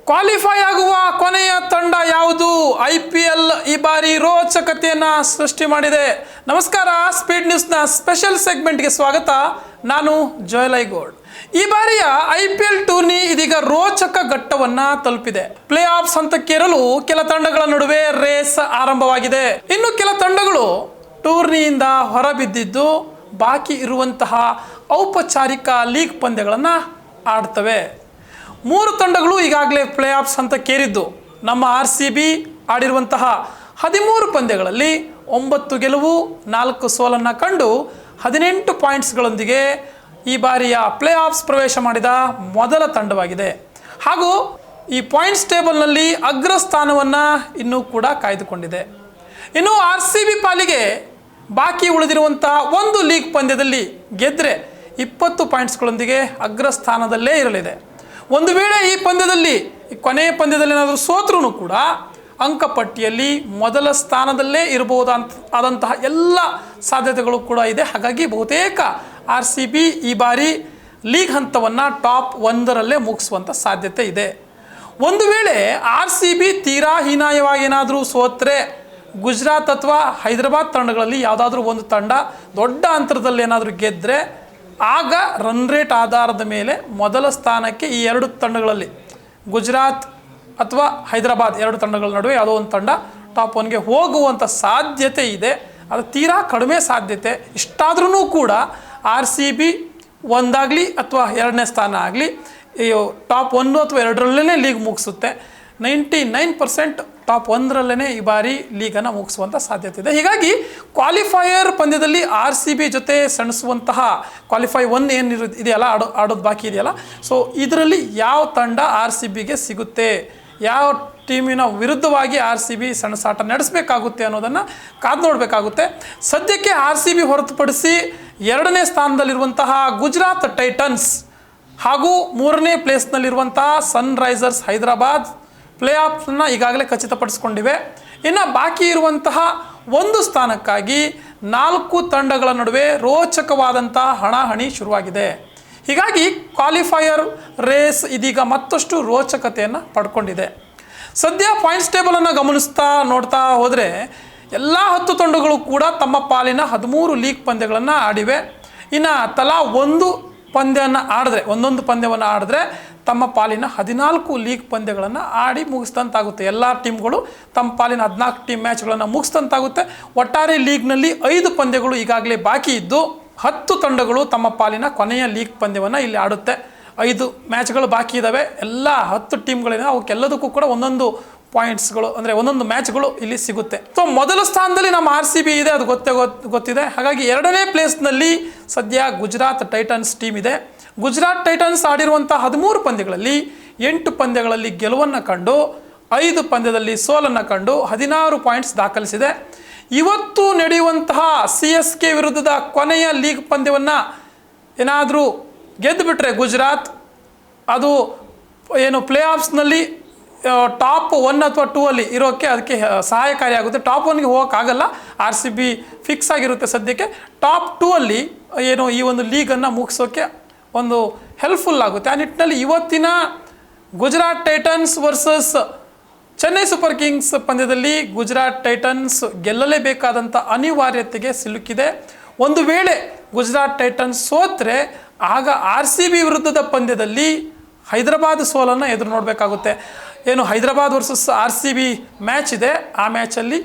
Qualify ಆಗುವ ಕೊನೆಯ ತಂಡ ಯಾವುದು? IPL ಈ ಬಾರಿ ರೋಚಕತೆಯನ್ನು ಸೃಷ್ಟಿ ಮಾಡಿದೆ. ನಮಸ್ಕಾರ, ಸ್ಪೀಡ್ ನ್ಯೂಸ್ನ ಸ್ಪೆಷಲ್ ಸೆಗ್ಮೆಂಟ್ಗೆ ಸ್ವಾಗತ. ನಾನು ಜೋಯಲ್ ಐಗೋಡ್. ಈ ಬಾರಿಯ IPL ಟೂರ್ನಿ ಇದೀಗ ರೋಚಕ ಘಟ್ಟವನ್ನ ತಲುಪಿದೆ. ಪ್ಲೇ ಆಫ್ಸ್ ಹಂತಕ್ಕೇರಲು ಕೆಲ ತಂಡಗಳ ನಡುವೆ ರೇಸ್ ಆರಂಭವಾಗಿದೆ. ಇನ್ನು ಕೆಲ ತಂಡಗಳು ಟೂರ್ನಿಯಿಂದ ಹೊರಬಿದ್ದಿದ್ದು ಬಾಕಿ ಇರುವಂತಹ ಔಪಚಾರಿಕ ಲೀಗ್ ಪಂದ್ಯಗಳನ್ನು ಆಡ್ತವೆ. 3 ತಂಡಗಳು ಈಗಾಗಲೇ ಪ್ಲೇ ಆಫ್ಸ್ ಹಂತಕ್ಕೇರಿದ್ದು. ನಮ್ಮ RCB ಆಡಿರುವಂತಹ 13 ಪಂದ್ಯಗಳಲ್ಲಿ 9 ಗೆಲುವು 4 ಸೋಲನ್ನು ಕಂಡು 18 ಪಾಯಿಂಟ್ಸ್ಗಳೊಂದಿಗೆ ಈ ಬಾರಿಯ ಪ್ಲೇ ಆಫ್ಸ್ ಪ್ರವೇಶ ಮಾಡಿದ ಮೊದಲ ತಂಡವಾಗಿದೆ. ಹಾಗೂ ಈ ಪಾಯಿಂಟ್ಸ್ ಟೇಬಲ್ನಲ್ಲಿ ಅಗ್ರಸ್ಥಾನವನ್ನು ಇನ್ನೂ ಕೂಡ ಕಾಯ್ದುಕೊಂಡಿದೆ. ಇನ್ನು RCB ಪಾಲಿಗೆ ಬಾಕಿ ಉಳಿದಿರುವಂತಹ ಒಂದು ಲೀಗ್ ಪಂದ್ಯದಲ್ಲಿ ಗೆದ್ದರೆ 20 ಪಾಯಿಂಟ್ಸ್ಗಳೊಂದಿಗೆ ಅಗ್ರಸ್ಥಾನದಲ್ಲೇ ಇರಲಿದೆ. ಒಂದು ವೇಳೆ ಈ ಪಂದ್ಯದಲ್ಲಿ ಕೊನೆಯ ಪಂದ್ಯದಲ್ಲಿ ಏನಾದರೂ ಸೋತ್ರೂ ಕೂಡ ಅಂಕಪಟ್ಟಿಯಲ್ಲಿ ಮೊದಲ ಸ್ಥಾನದಲ್ಲೇ ಇರಬಹುದಾದಂತಹ ಎಲ್ಲ ಸಾಧ್ಯತೆಗಳು ಕೂಡ ಇದೆ. ಹಾಗಾಗಿ ಬಹುತೇಕ RCB ಈ ಬಾರಿ ಲೀಗ್ ಹಂತವನ್ನು ಟಾಪ್ 1ರಲ್ಲೇ ಮುಗಿಸುವಂಥ ಸಾಧ್ಯತೆ ಇದೆ. ಒಂದು ವೇಳೆ RCB ತೀರಾ ಹೀನಾಯವಾಗಿ ಏನಾದರೂ ಸೋತ್ರೆ ಗುಜರಾತ್ ಅಥವಾ ಹೈದರಾಬಾದ್ ತಂಡಗಳಲ್ಲಿ ಯಾವುದಾದ್ರೂ ಒಂದು ತಂಡ ದೊಡ್ಡ ಅಂತರದಲ್ಲಿ ಏನಾದರೂ ಗೆದ್ದರೆ ಆಗ ರನ್ ರೇಟ್ ಆಧಾರದ ಮೇಲೆ ಮೊದಲ ಸ್ಥಾನಕ್ಕೆ ಈ 2 ತಂಡಗಳಲ್ಲಿ ಗುಜರಾತ್ ಅಥವಾ ಹೈದರಾಬಾದ್ 2 ತಂಡಗಳ ನಡುವೆ ಯಾವುದೋ ಒಂದು ತಂಡ ಟಾಪ್ 1ಗೆ ಹೋಗುವಂಥ ಸಾಧ್ಯತೆ ಇದೆ. ಅದು ತೀರಾ ಕಡಿಮೆ ಸಾಧ್ಯತೆ. ಇಷ್ಟಾದ್ರೂ ಕೂಡ RCB ಒಂದಾಗಲಿ ಅಥವಾ 2ನೇ ಸ್ಥಾನ ಆಗಲಿ ಟಾಪ್ 1 ಅಥವಾ 2ರಲ್ಲೇ ಲೀಗ್ ಮುಗಿಸುತ್ತೆ. 99% ಟಾಪ್ 1ರಲ್ಲೇ ಈ ಬಾರಿ ಲೀಗನ್ನು ಮುಗಿಸುವಂಥ ಸಾಧ್ಯತೆ ಇದೆ. ಹೀಗಾಗಿ ಕ್ವಾಲಿಫೈಯರ್ ಪಂದ್ಯದಲ್ಲಿ RCB ಜೊತೆ ಸೆಣಸುವಂತಹ ಕ್ವಾಲಿಫೈ 1 ಏನು ಇದೆಯಲ್ಲ ಆಡೋದು ಬಾಕಿ ಇದೆಯಲ್ಲ, ಸೊ ಇದರಲ್ಲಿ ಯಾವ ತಂಡ RCBಗೆ ಸಿಗುತ್ತೆ, ಯಾವ ಟೀಮಿನ ವಿರುದ್ಧವಾಗಿ RCB ಸೆಣಸಾಟ ನಡೆಸಬೇಕಾಗುತ್ತೆ ಅನ್ನೋದನ್ನು ಕಾದು ನೋಡಬೇಕಾಗುತ್ತೆ. ಸದ್ಯಕ್ಕೆ RCB ಹೊರತುಪಡಿಸಿ 2ನೇ ಸ್ಥಾನದಲ್ಲಿರುವಂತಹ ಗುಜರಾತ್ ಟೈಟನ್ಸ್ ಹಾಗೂ 3ನೇ ಪ್ಲೇಸ್ನಲ್ಲಿರುವಂತಹ ಸನ್ರೈಸರ್ಸ್ ಹೈದರಾಬಾದ್ ಪ್ಲೇ ಆಫ್ನ ಈಗಾಗಲೇ ಖಚಿತಪಡಿಸಿಕೊಂಡಿವೆ. ಇನ್ನು ಬಾಕಿ ಇರುವಂತಹ ಒಂದು ಸ್ಥಾನಕ್ಕಾಗಿ 4 ತಂಡಗಳ ನಡುವೆ ರೋಚಕವಾದಂತಹ ಹಣಾಹಣಿ ಶುರುವಾಗಿದೆ. ಹೀಗಾಗಿ ಕ್ವಾಲಿಫೈಯರ್ ರೇಸ್ ಇದೀಗ ಮತ್ತಷ್ಟು ರೋಚಕತೆಯನ್ನು ಪಡ್ಕೊಂಡಿದೆ. ಸದ್ಯ ಪಾಯಿಂಟ್ಸ್ ಟೇಬಲನ್ನು ನೋಡ್ತಾ ಹೋದರೆ ಎಲ್ಲ 10 ತಂಡಗಳು ಕೂಡ ತಮ್ಮ ಪಾಲಿನ 13 ಲೀಗ್ ಪಂದ್ಯಗಳನ್ನು ಆಡಿವೆ. ಇನ್ನು ತಲಾ ಒಂದೊಂದು ಪಂದ್ಯವನ್ನು ಆಡಿದ್ರೆ ತಮ್ಮ ಪಾಲಿನ 14 ಲೀಗ್ ಪಂದ್ಯಗಳನ್ನು ಆಡಿ ಮುಗಿಸಿದಂತಾಗುತ್ತೆ. ಎಲ್ಲ ಟೀಮ್ಗಳು ತಮ್ಮ ಪಾಲಿನ 14 ಟೀಮ್ ಮ್ಯಾಚ್ಗಳನ್ನು ಮುಗಿಸಿದಂತಾಗುತ್ತೆ. ಒಟ್ಟಾರೆ ಲೀಗ್ನಲ್ಲಿ 5 ಪಂದ್ಯಗಳು ಈಗಾಗಲೇ ಬಾಕಿ ಇದ್ದು 10 ತಂಡಗಳು ತಮ್ಮ ಪಾಲಿನ ಕೊನೆಯ ಲೀಗ್ ಪಂದ್ಯವನ್ನು ಇಲ್ಲಿ ಆಡುತ್ತೆ. 5 ಮ್ಯಾಚ್ಗಳು ಬಾಕಿ ಇದ್ದಾವೆ. ಎಲ್ಲ 10 ಟೀಮ್ಗಳಿಂದ ಅವಕ್ಕೆಲ್ಲದಕ್ಕೂ ಕೂಡ ಒಂದೊಂದು ಪಾಯಿಂಟ್ಸ್ಗಳು ಅಂದರೆ ಒಂದೊಂದು ಮ್ಯಾಚ್ಗಳು ಇಲ್ಲಿ ಸಿಗುತ್ತೆ. ಸೊ ಮೊದಲ ಸ್ಥಾನದಲ್ಲಿ ನಮ್ಮ RCB ಇದೆ, ಅದು ಗೊತ್ತಿದೆ. ಹಾಗಾಗಿ 2ನೇ ಪ್ಲೇಸ್ನಲ್ಲಿ ಸದ್ಯ ಗುಜರಾತ್ ಟೈಟನ್ಸ್ ಟೀಮ್ ಇದೆ. ಗುಜರಾತ್ ಟೈಟನ್ಸ್ ಆಡಿರುವಂಥ 13 ಪಂದ್ಯಗಳಲ್ಲಿ 8 ಪಂದ್ಯಗಳಲ್ಲಿ ಗೆಲುವನ್ನು ಕಂಡು 5 ಪಂದ್ಯದಲ್ಲಿ ಸೋಲನ್ನು ಕಂಡು 16 ಪಾಯಿಂಟ್ಸ್ ದಾಖಲಿಸಿದೆ. ಇವತ್ತು ನಡೆಯುವಂತಹ CSK ವಿರುದ್ಧದ ಕೊನೆಯ ಲೀಗ್ ಪಂದ್ಯವನ್ನು ಏನಾದರೂ ಗೆದ್ದು ಬಿಟ್ಟರೆ ಗುಜರಾತ್, ಅದು ಏನು ಪ್ಲೇ ಆಫ್ಸ್ನಲ್ಲಿ ಟಾಪ್ 1 ಅಥವಾ 2 ಅಲ್ಲಿ ಇರೋಕ್ಕೆ ಅದಕ್ಕೆ ಸಹಾಯಕಾರಿಯಾಗುತ್ತೆ. ಟಾಪ್ 1ಗೆ ಹೋಗೋಕ್ಕಾಗಲ್ಲ, RCB ಫಿಕ್ಸ್ ಆಗಿರುತ್ತೆ ಸದ್ಯಕ್ಕೆ. ಟಾಪ್ 2 ಅಲ್ಲಿ ಏನು ಈ ಒಂದು ಲೀಗನ್ನು ಮುಗಿಸೋಕ್ಕೆ ಒಂದು ಹೆಲ್ಪ್ಫುಲ್ ಆಗುತ್ತೆ. ಆ ನಿಟ್ಟಿನಲ್ಲಿ ಇವತ್ತಿನ Gujarat Titans versus Chennai super Kings ಪಂದ್ಯದಲ್ಲಿ ಗುಜರಾತ್ ಟೈಟನ್ಸ್ ಗೆಲ್ಲಲೇಬೇಕಾದಂಥ ಅನಿವಾರ್ಯತೆಗೆ ಸಿಲುಕಿದೆ. ಒಂದು ವೇಳೆ ಗುಜರಾತ್ ಟೈಟನ್ಸ್ ಸೋತ್ರೆ ಆಗ RCB ವಿರುದ್ಧದ ಪಂದ್ಯದಲ್ಲಿ ಹೈದರಾಬಾದ್ ಸೋಲನ್ನು ಎದುರು ನೋಡಬೇಕಾಗುತ್ತೆ. ಏನು ಹೈದರಾಬಾದ್ ವರ್ಸಸ್ RCB ಮ್ಯಾಚ್ ಇದೆ, ಆ ಮ್ಯಾಚಲ್ಲಿ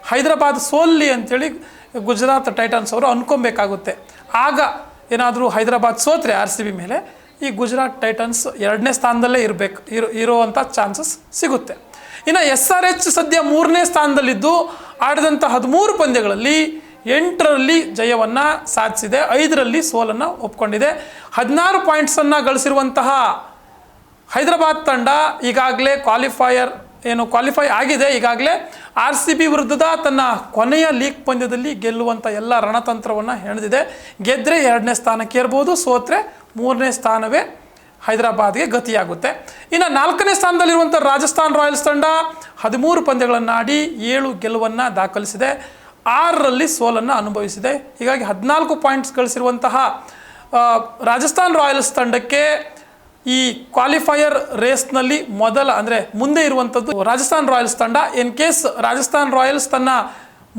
ಹೈದರಾಬಾದ್ ಸೋಲ್ಲಿ ಅಂಥೇಳಿ ಗುಜರಾತ್ ಟೈಟನ್ಸ್ ಅವರು ಅಂದ್ಕೊಬೇಕಾಗುತ್ತೆ. ಆಗ ಏನಾದರೂ ಹೈದರಾಬಾದ್ ಸೋತ್ರೆ RCB ಮೇಲೆ ಈ ಗುಜರಾತ್ ಟೈಟನ್ಸ್ 2ನೇ ಸ್ಥಾನದಲ್ಲೇ ಇರುವಂಥ ಚಾನ್ಸಸ್ ಸಿಗುತ್ತೆ. ಇನ್ನು SRH ಸದ್ಯ 3ನೇ ಸ್ಥಾನದಲ್ಲಿದ್ದು ಆಡಿದಂಥ 13 ಪಂದ್ಯಗಳಲ್ಲಿ 8ರಲ್ಲಿ ಜಯವನ್ನು ಸಾಧಿಸಿದೆ, 5ರಲ್ಲಿ ಸೋಲನ್ನು ಒಪ್ಕೊಂಡಿದೆ. 16 ಪಾಯಿಂಟ್ಸನ್ನು ಗಳಿಸಿರುವಂತಹ ಹೈದರಾಬಾದ್ ತಂಡ ಈಗಾಗಲೇ ಕ್ವಾಲಿಫೈ ಆಗಿದೆ. ಈಗಾಗಲೇ RCB ವಿರುದ್ಧದ ತನ್ನ ಕೊನೆಯ ಲೀಗ್ ಪಂದ್ಯದಲ್ಲಿ ಗೆಲ್ಲುವಂಥ ಎಲ್ಲ ರಣತಂತ್ರವನ್ನು ಹೆಣೆದಿದೆ. ಗೆದ್ದರೆ 2ನೇ ಸ್ಥಾನಕ್ಕೆ ಇರ್ಬೋದು, ಸೋತ್ರೆ 3ನೇ ಸ್ಥಾನವೇ ಹೈದರಾಬಾದ್ಗೆ ಗತಿಯಾಗುತ್ತೆ. ಇನ್ನು 4ನೇ ಸ್ಥಾನದಲ್ಲಿರುವಂಥ ರಾಜಸ್ಥಾನ್ ರಾಯಲ್ಸ್ ತಂಡ 13 ಪಂದ್ಯಗಳನ್ನು ಆಡಿ 7 ಗೆಲುವನ್ನು ದಾಖಲಿಸಿದೆ, 6ರಲ್ಲಿ ಸೋಲನ್ನು ಅನುಭವಿಸಿದೆ. ಹೀಗಾಗಿ 14 ಪಾಯಿಂಟ್ಸ್ ಗಳಿಸಿರುವಂತಹ ರಾಜಸ್ಥಾನ್ ರಾಯಲ್ಸ್ ತಂಡಕ್ಕೆ ಈ ಕ್ವಾಲಿಫೈಯರ್ ರೇಸ್ನಲ್ಲಿ ಮುಂದೆ ಇರುವಂಥದ್ದು ರಾಜಸ್ಥಾನ್ ರಾಯಲ್ಸ್ ತಂಡ. ಇನ್ ಕೇಸ್ ರಾಜಸ್ಥಾನ್ ರಾಯಲ್ಸ್ ತನ್ನ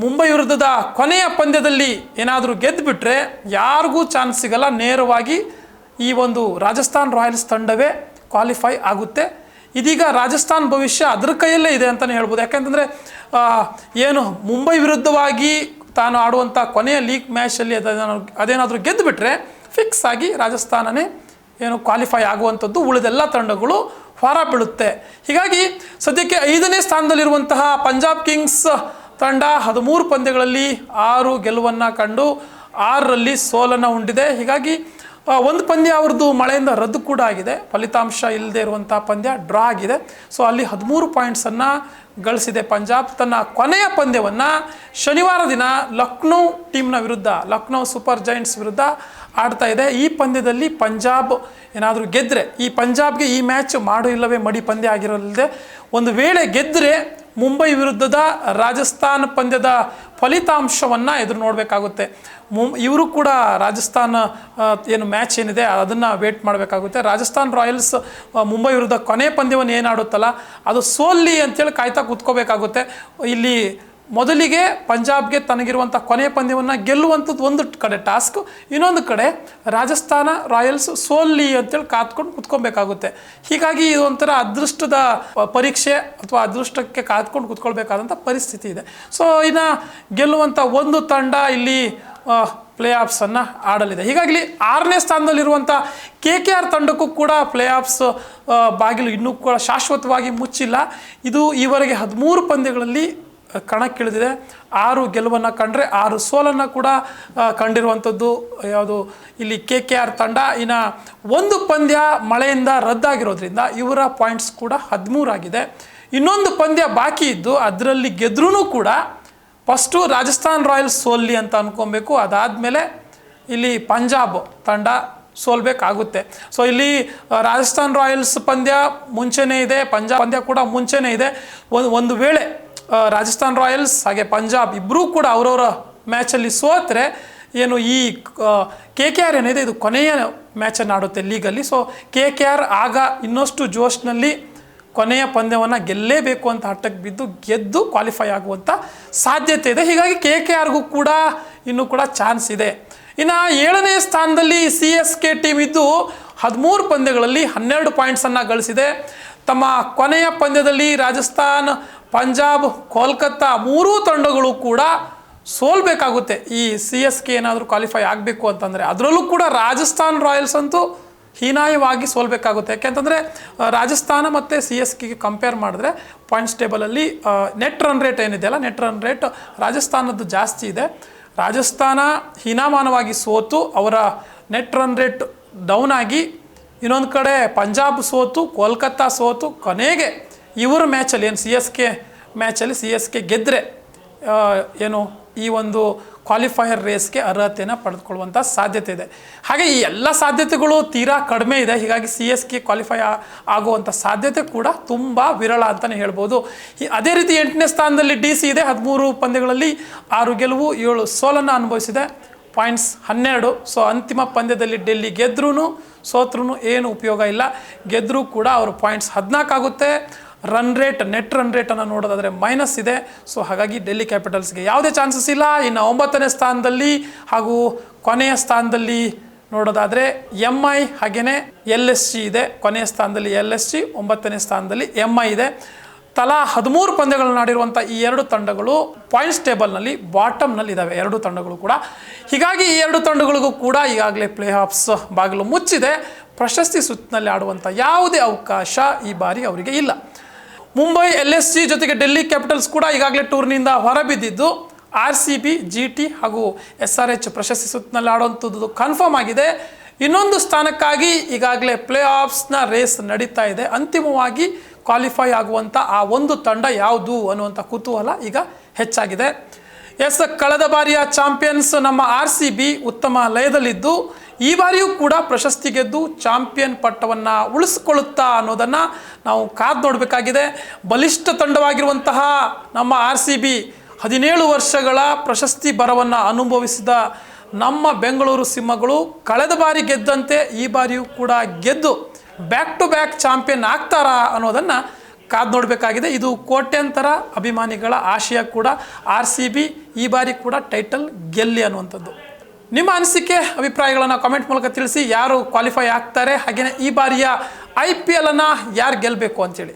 ಮುಂಬೈ ವಿರುದ್ಧದ ಕೊನೆಯ ಪಂದ್ಯದಲ್ಲಿ ಏನಾದರೂ ಗೆದ್ದುಬಿಟ್ರೆ ಯಾರಿಗೂ ಚಾನ್ಸ್ ಸಿಗಲ್ಲ, ನೇರವಾಗಿ ಈ ಒಂದು ರಾಜಸ್ಥಾನ್ ರಾಯಲ್ಸ್ ತಂಡವೇ ಕ್ವಾಲಿಫೈ ಆಗುತ್ತೆ. ಇದೀಗ ರಾಜಸ್ಥಾನ್ ಭವಿಷ್ಯ ಅದ್ರ ಕೈಯಲ್ಲೇ ಇದೆ ಅಂತಲೇ ಹೇಳ್ಬೋದು. ಯಾಕೆಂತಂದರೆ ಏನು ಮುಂಬೈ ವಿರುದ್ಧವಾಗಿ ತಾನು ಆಡುವಂಥ ಕೊನೆಯ ಲೀಗ್ ಮ್ಯಾಚಲ್ಲಿ ಅದೇನಾದರೂ ಗೆದ್ದುಬಿಟ್ರೆ ಫಿಕ್ಸ್ ಆಗಿ ರಾಜಸ್ಥಾನನೇ ಏನು ಕ್ವಾಲಿಫೈ ಆಗುವಂಥದ್ದು, ಉಳಿದೆಲ್ಲ ತಂಡಗಳು ಹೊರ ಬೀಳುತ್ತೆ. ಹೀಗಾಗಿ ಸದ್ಯಕ್ಕೆ 5ನೇ ಸ್ಥಾನದಲ್ಲಿರುವಂತಹ ಪಂಜಾಬ್ ಕಿಂಗ್ಸ್ ತಂಡ 13 ಪಂದ್ಯಗಳಲ್ಲಿ 6 ಗೆಲುವನ್ನು ಕಂಡು 6ರಲ್ಲಿ ಸೋಲನ್ನು ಉಂಡಿದೆ. ಹೀಗಾಗಿ ಒಂದು ಪಂದ್ಯ ಅವ್ರದ್ದು ಮಳೆಯಿಂದ ರದ್ದು ಕೂಡ ಆಗಿದೆ, ಫಲಿತಾಂಶ ಇಲ್ಲದೆ ಇರುವಂಥ ಪಂದ್ಯ ಡ್ರಾ ಆಗಿದೆ. ಸೊ ಅಲ್ಲಿ 13 ಪಾಯಿಂಟ್ಸನ್ನು ಗಳಿಸಿದೆ ಪಂಜಾಬ್. ತನ್ನ ಕೊನೆಯ ಪಂದ್ಯವನ್ನು ಶನಿವಾರ ದಿನ ಲಕ್ನೋ ಟೀಮ್ನ ವಿರುದ್ಧ, ಲಕ್ನೋ ಸೂಪರ್ ಜೈಂಟ್ಸ್ ವಿರುದ್ಧ ಆಡ್ತಾ ಇದೆ. ಈ ಪಂದ್ಯದಲ್ಲಿ ಪಂಜಾಬ್ ಏನಾದರೂ ಗೆದ್ದರೆ, ಈ ಪಂಜಾಬ್ಗೆ ಈ ಮ್ಯಾಚ್ ಮಾಡು ಇಲ್ಲವೇ ಮಡಿ ಪಂದ್ಯ ಆಗಿರಲಿದೆ. ಒಂದು ವೇಳೆ ಗೆದ್ದರೆ ಮುಂಬೈ ವಿರುದ್ಧದ ರಾಜಸ್ಥಾನ್ ಪಂದ್ಯದ ಫಲಿತಾಂಶವನ್ನು ಎದುರು ನೋಡಬೇಕಾಗುತ್ತೆ. ಇವರು ಕೂಡ ರಾಜಸ್ಥಾನ್ ಏನು ಮ್ಯಾಚ್ ಏನಿದೆ ಅದನ್ನು ವೇಟ್ ಮಾಡಬೇಕಾಗುತ್ತೆ. ರಾಜಸ್ಥಾನ್ ರಾಯಲ್ಸ್ ಮುಂಬೈ ವಿರುದ್ಧ ಕೊನೆ ಪಂದ್ಯವನ್ನು ಏನಾಡುತ್ತಲ್ಲ ಅದು ಸೋಲ್ಲಿ ಅಂತೇಳಿ ಕಾಯ್ತಾ ಕೂತ್ಕೋಬೇಕಾಗುತ್ತೆ. ಇಲ್ಲಿ ಮೊದಲಿಗೆ ಪಂಜಾಬ್ಗೆ ತನಗಿರುವಂಥ ಕೊನೆಯ ಪಂದ್ಯವನ್ನು ಗೆಲ್ಲುವಂಥದ್ದು ಒಂದು ಕಡೆ ಟಾಸ್ಕ್, ಇನ್ನೊಂದು ಕಡೆ ರಾಜಸ್ಥಾನ ರಾಯಲ್ಸ್ ಸೋಲ್ಲಿ ಅಂತೇಳಿ ಕಾದ್ಕೊಂಡು ಕುತ್ಕೊಬೇಕಾಗುತ್ತೆ. ಹೀಗಾಗಿ ಇದೊಂಥರ ಅದೃಷ್ಟದ ಪರೀಕ್ಷೆ ಅಥವಾ ಅದೃಷ್ಟಕ್ಕೆ ಕಾದ್ಕೊಂಡು ಕುತ್ಕೊಳ್ಬೇಕಾದಂಥ ಪರಿಸ್ಥಿತಿ ಇದೆ. ಸೊ ಇನ್ನು ಗೆಲ್ಲುವಂಥ ಒಂದು ತಂಡ ಇಲ್ಲಿ ಪ್ಲೇ ಆಫ್ಸನ್ನು ಆಡಲಿದೆ. ಹೀಗಾಗಿ 6ನೇ ಸ್ಥಾನದಲ್ಲಿರುವಂಥ KKR ತಂಡಕ್ಕೂ ಕೂಡ ಪ್ಲೇ ಆಫ್ಸ್ ಬಾಗಿಲು ಇನ್ನೂ ಕೂಡ ಶಾಶ್ವತವಾಗಿ ಮುಚ್ಚಿಲ್ಲ. ಇದು ಈವರೆಗೆ 13 ಪಂದ್ಯಗಳಲ್ಲಿ ಕಣಕ್ಕಿಳಿದಿದೆ. 6 ಗೆಲುವನ್ನು ಕಂಡ್ರೆ 6 ಸೋಲನ್ನು ಕೂಡ ಕಂಡಿರುವಂಥದ್ದು ಯಾವುದು ಇಲ್ಲಿ KKR ತಂಡ. ಇನ್ನು ಒಂದು ಪಂದ್ಯ ಮಳೆಯಿಂದ ರದ್ದಾಗಿರೋದ್ರಿಂದ ಇವರ ಪಾಯಿಂಟ್ಸ್ ಕೂಡ 13 ಆಗಿದೆ. ಇನ್ನೊಂದು ಪಂದ್ಯ ಬಾಕಿ ಇದ್ದು ಅದರಲ್ಲಿ ಗೆದ್ರೂ ಕೂಡ ಫಸ್ಟು ರಾಜಸ್ಥಾನ್ ರಾಯಲ್ಸ್ ಸೋಲ್ಲಿ ಅಂತ ಅನ್ಕೊಬೇಕು, ಅದಾದಮೇಲೆ ಇಲ್ಲಿ ಪಂಜಾಬ್ ತಂಡ ಸೋಲ್ಬೇಕಾಗುತ್ತೆ. ಸೊ ಇಲ್ಲಿ ರಾಜಸ್ಥಾನ್ ರಾಯಲ್ಸ್ ಪಂದ್ಯ ಮುಂಚೆನೇ ಇದೆ, ಪಂಜಾಬ್ ಪಂದ್ಯ ಕೂಡ ಮುಂಚೆನೇ ಇದೆ. ಒಂದು ವೇಳೆ ರಾಜಸ್ಥಾನ್ ರಾಯಲ್ಸ್ ಹಾಗೆ ಪಂಜಾಬ್ ಇಬ್ಬರೂ ಕೂಡ ಅವರವರ ಮ್ಯಾಚಲ್ಲಿ ಸೋತ್ರೆ ಏನು ಈ KKR ಏನಿದೆ ಇದು ಕೊನೆಯ ಮ್ಯಾಚನ್ನು ಆಡುತ್ತೆ ಲೀಗಲ್ಲಿ. ಸೊ KKR ಆಗ ಇನ್ನಷ್ಟು ಜೋಶ್ನಲ್ಲಿ ಕೊನೆಯ ಪಂದ್ಯವನ್ನು ಗೆಲ್ಲೇಬೇಕು ಅಂತ ಹಠಕ್ಕೆ ಬಿದ್ದು ಗೆದ್ದು ಕ್ವಾಲಿಫೈ ಆಗುವಂಥ ಸಾಧ್ಯತೆ ಇದೆ. ಹೀಗಾಗಿ KKRಗೂ ಕೂಡ ಇನ್ನೂ ಕೂಡ ಚಾನ್ಸ್ ಇದೆ. ಇನ್ನು 7ನೇ ಸ್ಥಾನದಲ್ಲಿ CSK ಟೀಮ್ ಇದ್ದು 13 ಪಂದ್ಯಗಳಲ್ಲಿ 12 ಪಾಯಿಂಟ್ಸನ್ನು ಗಳಿಸಿದೆ. ತಮ್ಮ ಕೊನೆಯ ಪಂದ್ಯದಲ್ಲಿ ರಾಜಸ್ಥಾನ್, ಪಂಜಾಬ್, ಕೋಲ್ಕತ್ತಾ 3 ತಂಡಗಳು ಕೂಡ ಸೋಲ್ಬೇಕಾಗುತ್ತೆ ಈ CSK ಏನಾದರೂ ಕ್ವಾಲಿಫೈ ಆಗಬೇಕು ಅಂತಂದರೆ. ಅದರಲ್ಲೂ ಕೂಡ ರಾಜಸ್ಥಾನ್ ರಾಯಲ್ಸ್ ಅಂತೂ ಹೀನಾಯವಾಗಿ ಸೋಲ್ಬೇಕಾಗುತ್ತೆ. ಯಾಕೆಂತಂದರೆ ರಾಜಸ್ಥಾನ ಮತ್ತು CSKಗೆ ಕಂಪೇರ್ ಮಾಡಿದ್ರೆ ಪಾಯಿಂಟ್ಸ್ ಟೇಬಲಲ್ಲಿ ನೆಟ್ ರನ್ ರೇಟ್ ಏನಿದೆಯಲ್ಲ, ನೆಟ್ ರನ್ ರೇಟ್ ರಾಜಸ್ಥಾನದ್ದು ಜಾಸ್ತಿ ಇದೆ. ರಾಜಸ್ಥಾನ ಹೀನಾಮಾನವಾಗಿ ಸೋತು ಅವರ ನೆಟ್ ರನ್ ರೇಟ್ ಡೌನ್ ಆಗಿ, ಇನ್ನೊಂದು ಕಡೆ ಪಂಜಾಬ್ ಸೋತು, ಕೋಲ್ಕತ್ತಾ ಸೋತು, ಕೊನೆಗೆ ಇವರ ಮ್ಯಾಚಲ್ಲಿ ಏನು CSK ಮ್ಯಾಚಲ್ಲಿ CSK ಗೆದ್ದರೆ ಏನು ಈ ಒಂದು ಕ್ವಾಲಿಫೈಯರ್ ರೇಸ್ಗೆ ಅರ್ಹತೆಯನ್ನು ಪಡೆದುಕೊಳ್ಳುವಂಥ ಸಾಧ್ಯತೆ ಇದೆ. ಹಾಗೆ ಈ ಎಲ್ಲ ಸಾಧ್ಯತೆಗಳು ತೀರಾ ಕಡಿಮೆ ಇದೆ. ಹೀಗಾಗಿ CSK ಕ್ವಾಲಿಫೈ ಆಗುವಂಥ ಸಾಧ್ಯತೆ ಕೂಡ ತುಂಬ ವಿರಳ ಅಂತಲೇ ಹೇಳ್ಬೋದು. ಅದೇ ರೀತಿ 8ನೇ ಸ್ಥಾನದಲ್ಲಿ DC ಇದೆ. 13 ಪಂದ್ಯಗಳಲ್ಲಿ 6 ಗೆಲುವು 7 ಸೋಲನ್ನು ಅನುಭವಿಸಿದೆ, ಪಾಯಿಂಟ್ಸ್ 12. ಸೊ ಅಂತಿಮ ಪಂದ್ಯದಲ್ಲಿ ಡೆಲ್ಲಿ ಗೆದ್ರೂ ಸೋತ್ರೂ ಏನು ಉಪಯೋಗ ಇಲ್ಲ. ಗೆದ್ದರೂ ಕೂಡ ಅವರು ಪಾಯಿಂಟ್ಸ್ 14 ಆಗುತ್ತೆ. ರನ್ ರೇಟ್, ನೆಟ್ ರನ್ ರೇಟನ್ನು ನೋಡೋದಾದರೆ ಮೈನಸ್ ಇದೆ. ಸೊ ಹಾಗಾಗಿ ಡೆಲ್ಲಿ ಕ್ಯಾಪಿಟಲ್ಸ್ಗೆ ಯಾವುದೇ ಚಾನ್ಸಸ್ ಇಲ್ಲ. ಇನ್ನು 9ನೇ ಸ್ಥಾನದಲ್ಲಿ ಹಾಗೂ ಕೊನೆಯ ಸ್ಥಾನದಲ್ಲಿ ನೋಡೋದಾದರೆ MI ಹಾಗೆಯೇ LSG ಇದೆ. ಕೊನೆಯ ಸ್ಥಾನದಲ್ಲಿ LSG, 9ನೇ ಸ್ಥಾನದಲ್ಲಿ MI ಇದೆ. ತಲಾ 13 ಪಂದ್ಯಗಳನ್ನು ಆಡಿರುವಂಥ ಈ 2 ತಂಡಗಳು ಪಾಯಿಂಟ್ಸ್ ಟೇಬಲ್ನಲ್ಲಿ ಬಾಟಮ್ನಲ್ಲಿ ಇದ್ದಾವೆ, 2 ತಂಡಗಳು ಕೂಡ. ಹೀಗಾಗಿ ಈ 2 ತಂಡಗಳಿಗೂ ಕೂಡ ಈಗಾಗಲೇ ಪ್ಲೇ ಆಫ್ಸ್ ಬಾಗಿಲು ಮುಚ್ಚಿದೆ. ಪ್ರಶಸ್ತಿ ಸುತ್ತಿನಲ್ಲಿ ಆಡುವಂಥ ಯಾವುದೇ ಅವಕಾಶ ಈ ಬಾರಿ ಅವರಿಗೆ ಇಲ್ಲ. ಮುಂಬೈ LSG ಜೊತೆಗೆ ಡೆಲ್ಲಿ ಕ್ಯಾಪಿಟಲ್ಸ್ ಕೂಡ ಈಗಾಗಲೇ ಟೂರ್ನಿಯಿಂದ ಹೊರಬಿದ್ದಿದ್ದು RCB, GT ಹಾಗೂ SRH ಪ್ರಶಸ್ತಿ ಸುತ್ತಿನಲ್ಲಿ ಆಡುವಂಥದ್ದು ಕನ್ಫರ್ಮ್ ಆಗಿದೆ. ಇನ್ನೊಂದು ಸ್ಥಾನಕ್ಕಾಗಿ ಈಗಾಗಲೇ ಪ್ಲೇ ಆಫ್ಸ್ನ ರೇಸ್ ನಡೀತಾ ಇದೆ. ಅಂತಿಮವಾಗಿ ಕ್ವಾಲಿಫೈ ಆಗುವಂಥ ಆ ಒಂದು ತಂಡ ಯಾವುದು ಅನ್ನುವಂಥ ಕುತೂಹಲ ಈಗ ಹೆಚ್ಚಾಗಿದೆ. ಕಳೆದ ಬಾರಿಯ ಚಾಂಪಿಯನ್ಸ್ ನಮ್ಮ RCB ಉತ್ತಮ ಲಯದಲ್ಲಿದ್ದು ಈ ಬಾರಿಯೂ ಕೂಡ ಪ್ರಶಸ್ತಿ ಗೆದ್ದು ಚಾಂಪಿಯನ್ ಪಟ್ಟವನ್ನು ಉಳಿಸಿಕೊಳ್ಳುತ್ತಾ ಅನ್ನೋದನ್ನು ನಾವು ಕಾದು ನೋಡಬೇಕಾಗಿದೆ. ಬಲಿಷ್ಠ ತಂಡವಾಗಿರುವಂತಹ ನಮ್ಮ RCB 17 ವರ್ಷಗಳ ಪ್ರಶಸ್ತಿ ಬರವನ್ನು ಅನುಭವಿಸಿದ ನಮ್ಮ ಬೆಂಗಳೂರು ಸಿಂಹಗಳು ಕಳೆದ ಬಾರಿ ಗೆದ್ದಂತೆ ಈ ಬಾರಿಯೂ ಕೂಡ ಗೆದ್ದು ಬ್ಯಾಕ್ ಟು ಬ್ಯಾಕ್ ಚಾಂಪಿಯನ್ ಆಗ್ತಾರಾ ಅನ್ನೋದನ್ನು ಕಾದು ನೋಡಬೇಕಾಗಿದೆ. ಇದು ಕೋಟ್ಯಂತರ ಅಭಿಮಾನಿಗಳ ಆಶಯ ಕೂಡ. RCB ಈ ಬಾರಿ ಕೂಡ ಟೈಟಲ್ ಗೆಲ್ಲಿ ಅನ್ನುವಂಥದ್ದು. ನಿಮ್ಮ ಅನಿಸಿಕೆ ಅಭಿಪ್ರಾಯಗಳನ್ನು ಕಾಮೆಂಟ್ ಮೂಲಕ ತಿಳಿಸಿ. ಯಾರು ಕ್ವಾಲಿಫೈ ಆಗ್ತಾರೆ, ಹಾಗೆಯೇ ಈ ಬಾರಿಯ IPL ಅನ್ನು ಯಾರು ಗೆಲ್ಲಬೇಕು ಅಂತೇಳಿ.